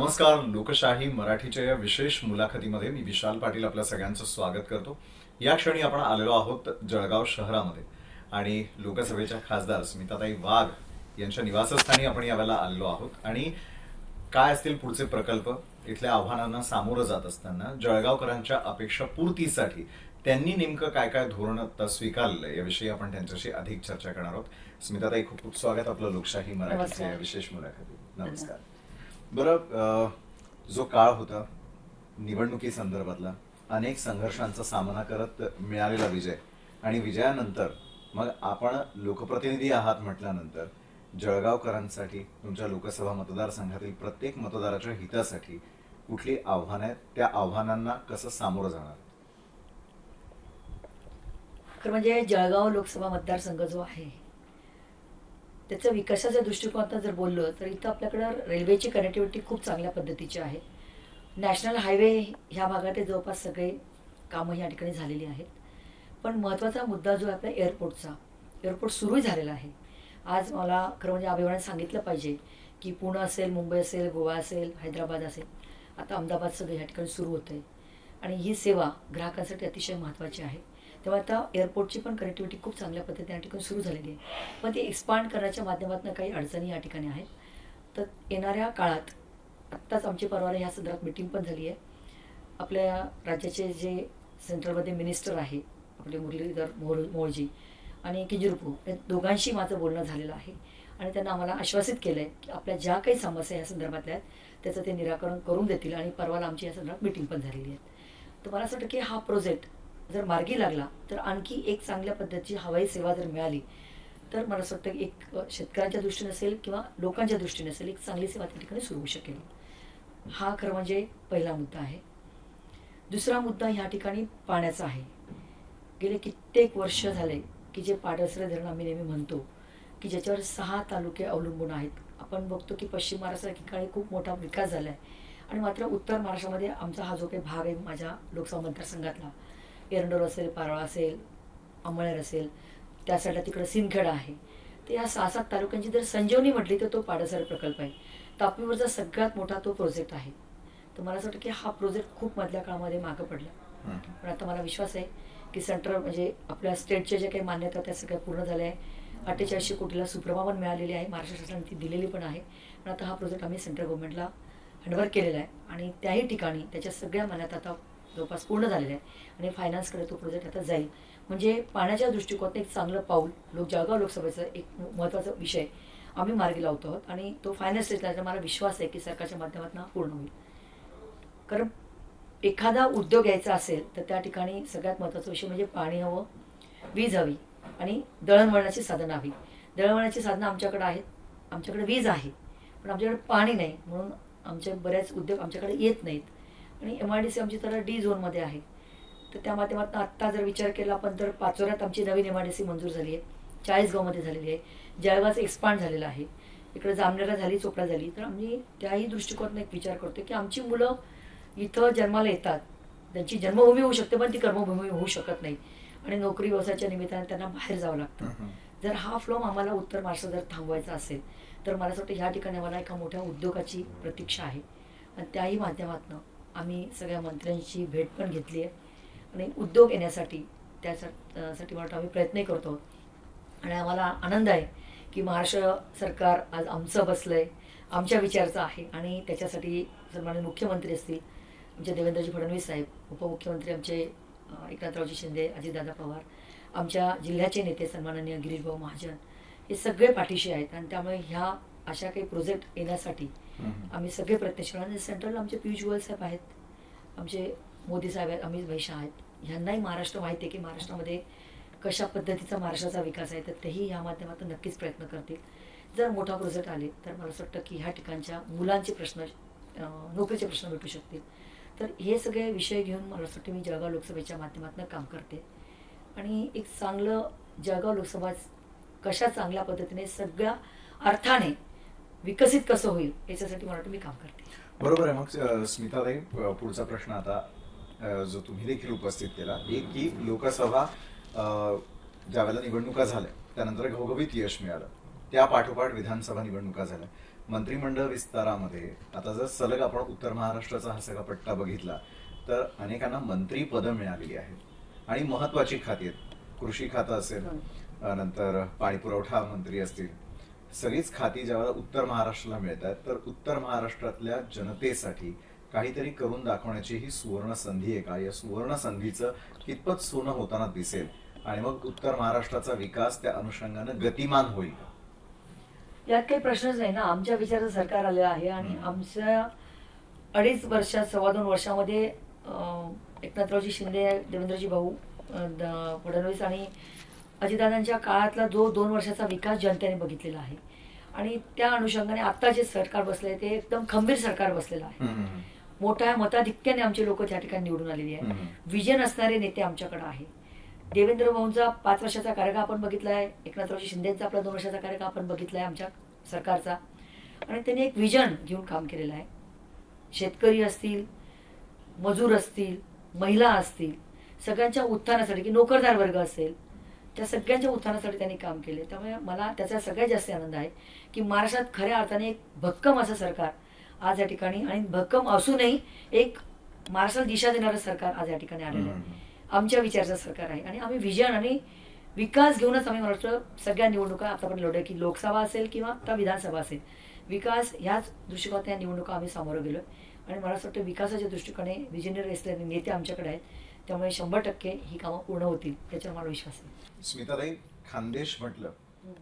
नमस्कार. लोकशाही मराठीच्या या विशेष मुलाखतीमध्ये मी विशाल पाटील आपल्या सगळ्यांचं स्वागत करतो. या क्षणी आपण आलेलो आहोत जळगाव शहरामध्ये आणि लोकसभेच्या खासदार स्मिताताई वाघ यांच्या निवासस्थानी आपण यावेळेला आलेलो आहोत. आणि काय असतील पुढचे प्रकल्प, इथल्या आव्हानांना सामोरं जात असताना जळगावकरांच्या अपेक्षा पूर्तीसाठी त्यांनी नेमकं काय काय धोरण स्वीकारलं याविषयी आपण त्यांच्याशी अधिक चर्चा करणार आहोत. स्मिताताई, खूप खूप स्वागत आपलं लोकशाही मराठीच्या या विशेष मुलाखतीत. नमस्कार. बरं, जो काळ होता निवडणुकीसंदर्भातला, अनेक संघर्षांचा सामना करत मिळालेला विजय आणि विजयानंतर मग आपण लोकप्रतिनिधी आहात म्हटल्यानंतर जळगावकरांसाठी, तुमच्या लोकसभा मतदारसंघातील प्रत्येक मतदाराच्या हितासाठी कुठली आव्हानं आहेत, त्या आव्हानांना कसं सामोरं जाणार? म्हणजे जळगाव लोकसभा मतदारसंघ जो आहे त्याच्या विकासाच्या दृष्टिकोनातून जर बोललो तर इथं आपल्याकडं रेल्वेची कनेक्टिव्हिटी खूप चांगल्या पद्धतीची आहे. नॅशनल हायवे ह्या भागात जवळपास सगळे कामं ह्या ठिकाणी झालेली आहेत. पण महत्त्वाचा मुद्दा जो आहे आपल्या एअरपोर्ट सुरू झालेला आहे. आज मला खरं म्हणजे अभिमानाने सांगितलं पाहिजे की पुणे असेल, मुंबई असेल, गोवा असेल, हैदराबाद असेल, आता अहमदाबाद सगळे ह्या ठिकाणी सुरू होतं आहे. आणि ही सेवा ग्राहकांसाठी अतिशय महत्त्वाची आहे. तेव्हा आता एअरपोर्टची पण कनेक्टिव्हिटी खूप चांगल्या पद्धतीने या ठिकाणी सुरू झालेली आहे. पण ती एक्सपांड करण्याच्या माध्यमातून काही अडचणी या ठिकाणी आहेत. तर येणाऱ्या काळात आत्ताच आमची परवाला ह्या संदर्भात मीटिंग पण झाली आहे. आपल्या राज्याचे जे सेंट्रलमध्ये मिनिस्टर आहे आपले मुरलीधर मोहोळजी आणि किंजरपू या दोघांशी माझं बोलणं झालेलं आहे. आणि त्यांना आम्हाला आश्वासित केलं आहे की आपल्या ज्या काही समस्या या संदर्भातल्या आहेत त्याचं ते निराकरण करून देतील. आणि परवाला आमची या संदर्भात मीटिंग पण झालेली आहे. तर मला असं वाटतं की हा प्रोजेक्ट जर मार्गी लागला तर आणखी एक चांगल्या पद्धतीची हवाई सेवा जर मिळाली तर मला असं वाटतं की एक शेतकऱ्यांच्या दृष्टीने असेल किंवा लोकांच्या दृष्टीने असेल एक चांगली सेवा त्या ठिकाणी सुरू होऊ शकेल. हा खरं म्हणजे पहिला मुद्दा आहे. दुसरा मुद्दा ह्या ठिकाणी पाण्याचा आहे. गेले कित्येक वर्ष झाले की जे पाडसरे धरण आम्ही नेहमी म्हणतो की ज्याच्यावर 6 तालुके अवलंबून आहेत. आपण बघतो की पश्चिम महाराष्ट्र ठिकाणी खूप मोठा विकास झाला आहे आणि मात्र उत्तर महाराष्ट्रामध्ये आमचा हा जो काही भाग आहे माझ्या लोकसभा मतदारसंघातला, एरंडोल असेल, पारोळा असेल, अंमळनेर असेल, त्या साईडला तिकडं सिंदखेडा आहे. तर या 6-7 तालुक्यांची जर संजीवनी म्हटली तर तो पाडसरे प्रकल्प आहे. तापीवरचा सगळ्यात मोठा तो प्रोजेक्ट आहे. तर मला असं वाटतं की हा प्रोजेक्ट खूप मधल्या काळामध्ये मागं पडला. पण आता मला विश्वास आहे की सेंट्रल म्हणजे आपल्या स्टेटच्या ज्या काही मान्यता त्या सगळ्या पूर्ण झाल्या आहे. 4800 कोटीला सुप्रभा पण मिळालेली आहे, महाराष्ट्र शासनाने ती दिलेली पण आहे. पण आता हा प्रोजेक्ट आम्ही सेंट्रल गव्हर्नमेंटला हँडओव्हर केलेला आहे आणि त्याही ठिकाणी त्याच्या सगळ्या मान्यता आता जवळपास पूर्ण झालेलं आहे आणि फायनान्सकडे तो प्रोजेक्ट आता जाईल. म्हणजे पाण्याच्या दृष्टिकोनातून एक चांगलं पाऊल जळगाव लोकसभेचा एक महत्त्वाचा विषय आम्ही मार्गी लावतो आहोत आणि तो फायनान्स स्टेटला मला विश्वास आहे की सरकारच्या माध्यमातून पूर्ण होईल. कारण एखादा उद्योग यायचा असेल तर त्या ठिकाणी सगळ्यात महत्त्वाचा विषय म्हणजे पाणी हवं, वीज हवी आणि दळणवळणाची साधनं हवी. दळणवळणाची साधनं आमच्याकडे आहेत, आमच्याकडे वीज आहे, पण आमच्याकडे पाणी नाही. म्हणून आमचे बरेच उद्योग आमच्याकडे येत नाहीत. आणि MIDC आमची तर D झोनमध्ये आहे. तर त्या माध्यमातून आत्ता जर विचार केला आपण तर पाचोऱ्यात आमची नवीन MIDC मंजूर झाली आहे, 40गावमध्ये झालेली आहे, जळगावचं एक्सपांड झालेलं आहे, इकडे जामनेरला झाली, चोपडा झाली. तर आम्ही त्याही दृष्टिकोनातून एक विचार करतो की आमची मुलं इथं जन्माला येतात, त्यांची जन्मभूमी होऊ शकते पण ती कर्मभूमी होऊ शकत नाही आणि नोकरी व्यवसायाच्या निमित्ताने त्यांना बाहेर जावं लागतं. जर हा फ्लो आम्हाला उत्तर महाराष्ट्रात जर थांबवायचा असेल तर मला असं वाटतं ह्या ठिकाणी आम्हाला एका मोठ्या उद्योगाची प्रतीक्षा आहे. आणि त्याही माध्यमातून आम्ही सगळ्या मंत्र्यांची भेट पण घेतली आहे आणि उद्योग येण्यासाठी त्यासाठी वाटतं आम्ही प्रयत्नही करतो आहोत. आणि आम्हाला आनंद आहे की महाराष्ट्र सरकार आज आमचं बसलं आहे, आमच्या विचारचं आहे. आणि त्याच्यासाठी सन्माननीय मुख्यमंत्री असतील आमचे देवेंद्रजी फडणवीस साहेब, उपमुख्यमंत्री आमचे एकनाथरावजी शिंदे, अजितदादा पवार, आमच्या जिल्ह्याचे नेते सन्माननीय गिरीशभाऊ महाजन, हे सगळे पाठीशी आहेत. आणि त्यामुळे ह्या अशा काही प्रोजेक्ट येण्यासाठी आम्ही सगळे प्रयत्नशील. आणि सेंट्रल आमचे पियुष गोयल साहेब आहेत, आमचे मोदी साहेब आहेत, अमित भाई शाह आहेत. ह्यांनाही महाराष्ट्र माहिती आहे की महाराष्ट्रामध्ये कशा पद्धतीचा महाराष्ट्राचा विकास आहे. तर तेही या माध्यमातून नक्कीच प्रयत्न करतील. जर मोठा प्रोजेक्ट आले तर मला असं वाटतं की ह्या ठिकाणच्या मुलांचे प्रश्न, नोकरीचे प्रश्न भेटू शकतील. तर हे सगळे विषय घेऊन मला असं वाटतं मी जळगाव लोकसभेच्या माध्यमातून काम करते आणि एक चांगलं जळगाव लोकसभा कशा चांगल्या पद्धतीने सगळ्या अर्थाने विकसित कसं होईल याच्यासाठी मला वाटतं मी काम करते. बरोबर आहे. मग स्मिताताई, पुढचा प्रश्न आता जो तुम्ही देखील उपस्थित केला, एक की लोकसभा ज्यावेळेला निवडणुका झाल्या त्यानंतर घवघवीत यश मिळालं, त्या पाठोपाठ विधानसभा निवडणुका झाल्या. मंत्रिमंडळ विस्तारामध्ये आता जर सलग आपण उत्तर महाराष्ट्राचा हा सगळा पट्टा बघितला तर अनेकांना मंत्री पदं मिळालेली आहेत आणि महत्वाची खाती आहेत. कृषी खातं असेल, नंतर पाणी पुरवठा मंत्री असतील, सगळीच खाती ज्यावेळेला उत्तर महाराष्ट्राला मिळतात तर उत्तर महाराष्ट्रातल्या जनतेसाठी काहीतरी करून दाखवण्याची ही सुवर्ण संधी आहे का? या सुवर्ण संधीचं कितपत सोनं होताना दिसेल आणि मग उत्तर महाराष्ट्राचा विकास त्या अनुषंगानं गतिमान होईल का? यात काही प्रश्नच नाही ना. आमच्या विचाराचं सरकार आलेलं आहे आणि आमच्या 2.5 वर्षात 2.25 वर्षामध्ये एकनाथरावजी शिंदे, देवेंद्रजी भाऊ फडणवीस आणि अजितदादांच्या काळातला जो 2 वर्षाचा विकास जनतेने बघितलेला आहे आणि त्या अनुषंगाने आता जे सरकार बसलंय ते एकदम खंबीर सरकार बसलेलं आहे. मोठ्या मताधिक्याने आमचे लोक त्या ठिकाणी निवडून आलेली आहे. विजन असणारे नेते आमच्याकडे आहे. देवेंद्र भाऊंचा 5 वर्षाचा कार्यकाळ आपण बघितलाय, एकनाथरावजी शिंदेचा आपला 2 वर्षाचा कार्यकाळ आपण बघितलाय आमच्या सरकारचा आणि त्यांनी एक विजन घेऊन काम केलेलं आहे. शेतकरी असतील, मजूर असतील, महिला असतील, सगळ्यांच्या उत्थानासाठी की नोकरदार वर्ग असेल त्या सगळ्यांच्या उत्थानासाठी त्यांनी काम केले. त्यामुळे मला त्याचा सगळ्यात जास्त आनंद आहे की महाराष्ट्रात खऱ्या अर्थाने एक भक्कम असं सरकार आज या ठिकाणी आणि भक्कम असूनही एक महाराष्ट्राला दिशा देणारं सरकार आज या ठिकाणी आलेलं आहे. आमच्या विचाराचं सरकार आहे आणि आम्ही विजन आणि विकास घेऊनच आम्ही महाराष्ट्र सगळ्या निवडणुका आतापर्यंत लढवल्या की लोकसभा असेल किंवा आता विधानसभा असेल. विकास ह्याच दृष्टिकोनात या निवडणुका आम्ही सामोरं गेलोय आणि मला असं वाटतं विकासाच्या दृष्टीकोने विजनरी असलेले नेते आमच्याकडे आहेत. त्यामुळे 100% ही कामं पूर्ण होतील याच्यावर मला विश्वास आहे. स्मिताताई, खानदेश म्हटलं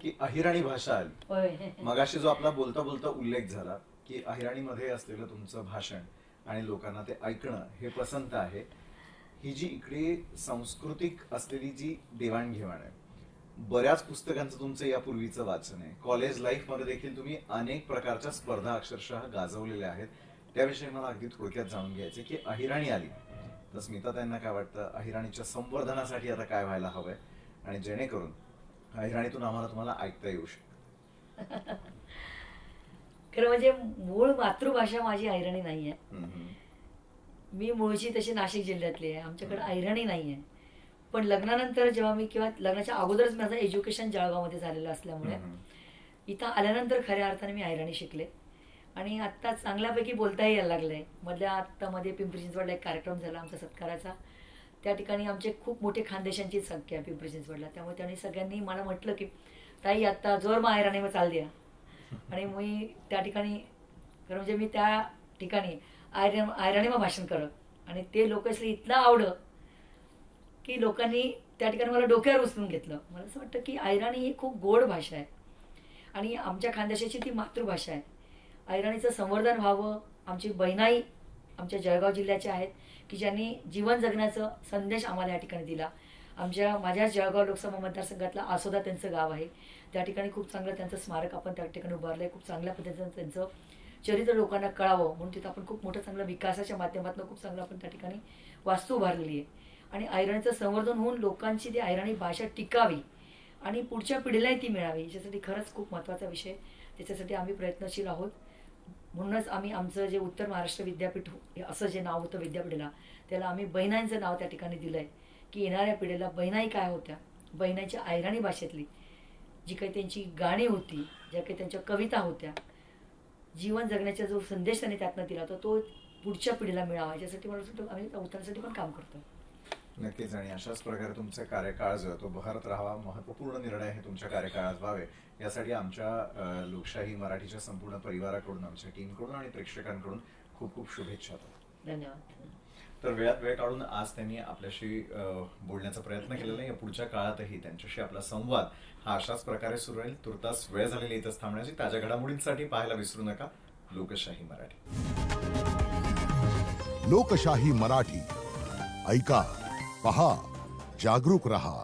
की अहिराणी भाषा आली. मगाशी जो आपला बोलता बोलता उल्लेख झाला की अहिराणीमध्ये असलेलं तुमचं भाषण आणि लोकांना ते ऐकणं हे पसंत आहे. ही जी इकडे सांस्कृतिक असलेली जी देवाणघेवाण आहे, बऱ्याच पुस्तकांचं तुमचं यापूर्वीचं वाचन आहे, कॉलेज लाईफ मध्ये देखील तुम्ही अनेक प्रकारच्या स्पर्धा अक्षरशः गाजवलेल्या आहेत. त्याविषयी मला अगदी थोडक्यात जाणून घ्यायचं की अहिराणी आली तर स्मिताताईंना काय वाटतं, अहिराणीच्या संवर्धनासाठी आता काय व्हायला हवंय आणि जेणेकरून अहिराणीतून आम्हाला तुम्हाला ऐकता येऊ शकतं? खरं म्हणजे मूळ मातृभाषा माझी अहिराणी नाहीये. मी मूळची तशी नाशिक जिल्ह्यातली आहे. आमच्याकडे अहिराणी नाहीये. पण लग्नानंतर जेव्हा मी किंवा लग्नाच्या अगोदरच माझं एज्युकेशन जळगावमध्ये झालेलं असल्यामुळे इथं आल्यानंतर खऱ्या अर्थाने मी अहिराणी शिकले आणि आता चांगल्यापैकी बोलताही यायला लागलंय. मधल्या आत्तामध्ये पिंपरी चिंचवडला एक कार्यक्रम झाला आमचा सत्काराचा. त्या ठिकाणी आमचे खूप मोठे खानदेशांची संख्या आहे पिंपरी चिंचवडला. त्यामुळे त्यांनी सगळ्यांनी मला म्हटलं की ताई आता जोर मग अहिराणी मग चाल द्या. आणि मी त्या ठिकाणी खरं म्हणजे मी त्या ठिकाणी अहिराणीमा भाषण करत आणि ते लोक इतलं आवडलं की लोकांनी त्या ठिकाणी मला डोक्यावर उचलून घेतलं. मला असं वाटतं की अहिराणी ही खूप गोड भाषा आहे आणि आमच्या खानदेशाची ती मातृभाषा आहे. अहिराणीचं संवर्धन व्हावं. आमची बहिणाई आमच्या जळगाव जिल्ह्याच्या आहेत की ज्यांनी जीवन जगण्याचा संदेश आम्हाला या ठिकाणी दिला. माझ्या जळगाव लोकसभा मतदारसंघातला आसोदा त्यांचं गाव आहे. त्या ठिकाणी खूप चांगलं त्यांचं स्मारक आपण त्या ठिकाणी उभारलंय. खूप चांगल्या पद्धतीनं त्यांचं चरित्र लोकांना कळावं म्हणून तिथं आपण खूप मोठं चांगलं विकासाच्या माध्यमातून खूप चांगलं आपण त्या ठिकाणी वास्तू उभारलेली आहे. आणि अहिराणीचं संवर्धन होऊन लोकांची ती अहिराणी भाषा टिकावी आणि पुढच्या पिढीलाही ती मिळावी याच्यासाठी खरंच खूप महत्त्वाचा विषय. त्याच्यासाठी आम्ही प्रयत्नशील आहोत. म्हणूनच आम्ही आमचं जे उत्तर महाराष्ट्र विद्यापीठ असं जे नाव होतं विद्यापीठाला त्याला आम्ही बहिणाईंचं नाव त्या ठिकाणी दिलंय की येणाऱ्या पिढीला बहिणाई काय होत्या, बहिणाईच्या अहिराणी भाषेतली जी काही त्यांची गाणी होती, ज्या काही त्यांच्या कविता होत्या, जीवन जगण्याचा जो संदेश त्यांनी त्यातनं दिला होता तो पुढच्या पिढीला मिळावा याच्यासाठी मला वाटतं आम्ही उत्तरासाठी पण काम करतो. नक्कीच. आणि अशाच प्रकारे तुमचा कार्यकाळ जो तो बहरत राहावा, महत्वपूर्ण निर्णय हे तुमच्या कार्यकाळात व्हावे यासाठी आमच्या लोकशाही मराठीच्या संपूर्ण परिवाराकडून, आमच्या टीमकडून आणि प्रेक्षकांकडून खूप खूप शुभेच्छा. धन्यवाद. तर वेळात वेळ काढून आज त्यांनी आपल्याशी बोलण्याचा प्रयत्न केलेला आहे. या पुढच्या काळातही त्यांच्याशी आपला संवाद हा अशाच प्रकारे सुरू राहील. तुर्तास वेळ झालेली इथंच थांबण्याची. ताज्या घडामोडींसाठी पाहायला विसरू नका लोकशाही मराठी. लोकशाही मराठी ऐका, पहा, जागरूक रहा.